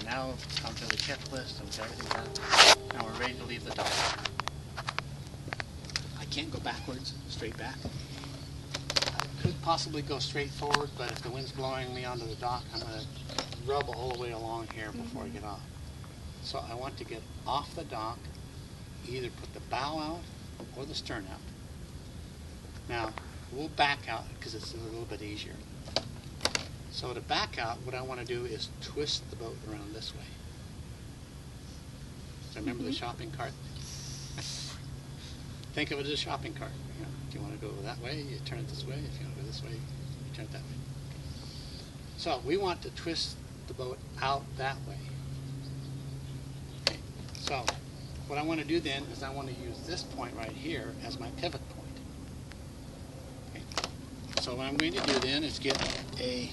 now come to the checklist and everything done. Now we're ready to leave the dock. I can't go backwards, straight back. I could possibly go straight forward, but if the wind's blowing me onto the dock, I'm going to rub all the way along here before I get off. So I want to get off the dock, either put the bow out or the stern out. Now, we'll back out because it's a little bit easier. So to back out, what I want to do is twist the boat around this way. So remember the shopping cart? Think of it as a shopping cart. You know, if you want to go that way, you turn it this way. If you want to go this way, you turn it that way. So we want to twist the boat out that way. Okay. So what I want to do then is I want to use this point right here as my pivot point. Okay. So what I'm going to do then is get a,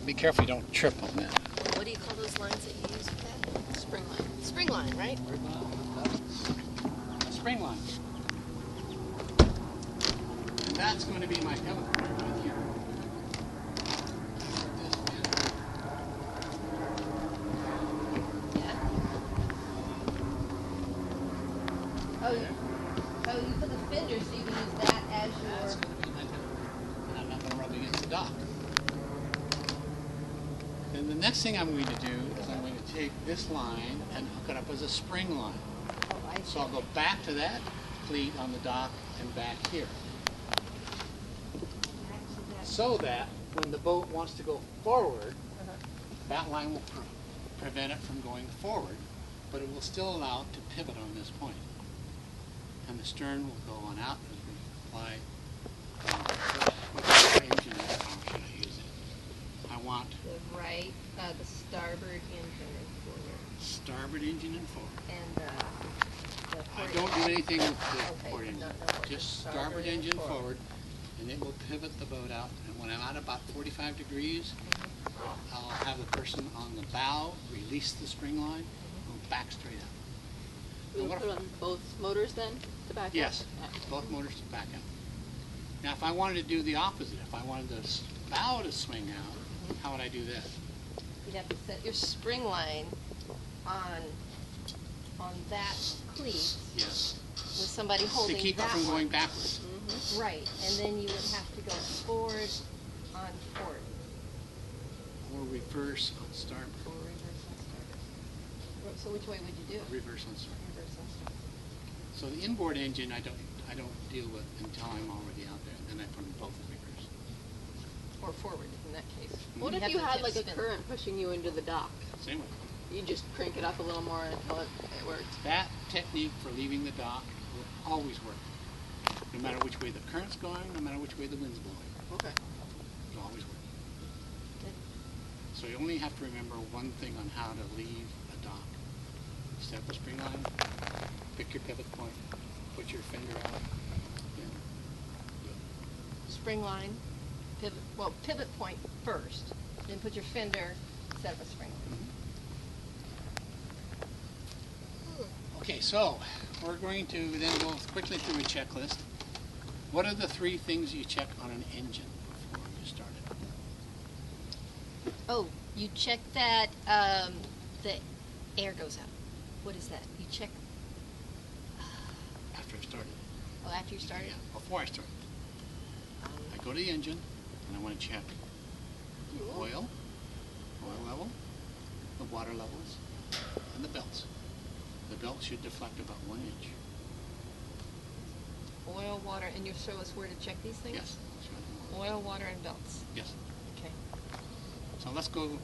be careful you don't trip on that. What do you call those lines that you use with that? Spring line. Spring line, right? A spring line. And that's going to be my pivot point right here. Oh, you put the fender so you can use that as your... That's going to be my pivot point. And I'm not going to rub against the dock. Then the next thing I'm going to do is I'm going to take this line and hook it up as a spring line. Oh, I see. So I'll go back to that cleat on the dock and back here. So that when the boat wants to go forward, that line will prevent it from going forward, but it will still allow it to pivot on this point. And the stern will go on out as we fly. What engine should I use it? I want The right, the starboard engine and forward. starboard engine and forward. And the I don't do anything with the Okay, port engine. no, Just starboard starboard and engine forward. forward, and it will pivot the boat out. And when I'm at about 45 degrees, I'll have the person on the bow release the spring line and go back straight out. You'll put on both motors then to back Yes, up? both motors to back out. Now, if I wanted to do the opposite, if I wanted the bow to swing out, how would I do this? you'd have to set your spring line on that cleat Yes, with somebody to holding keep it that from one. going backwards. Right, and then you would have to go forward on port. Or reverse on starboard. Or reverse on starboard. So which way would you do it? Reverse on starboard. Reverse on starboard. So the inboard engine I don't deal with until I'm already out there. Then I put them both in reverse. Or forward in that case. What You'd if have you to had tip like a spin. current pushing you into the dock? Same way. You just crank it up a little more until it works. That technique for leaving the dock will always work. No matter which way the current's going, no matter which way the wind's blowing. Okay. It'll always work. So you only have to remember one thing on how to leave a dock. Set the spring line, pick your pivot point, put your fender out, and do it. Spring line, pivot point first, then put your fender, set up a spring line. Okay, so we're going to then go quickly through a checklist. What are the 3 things you check on an engine before you start it? Oh, you check that the air goes out. What is that? You check After I started. after you started? Yeah, before I started. I go to the engine and I want to check the oil level, the water levels, and the belts. The belt should deflect about 1 inch. Oil, water, and you show us where to check these things? Yes. Oil, water, and belts. Yes. Okay. So let's go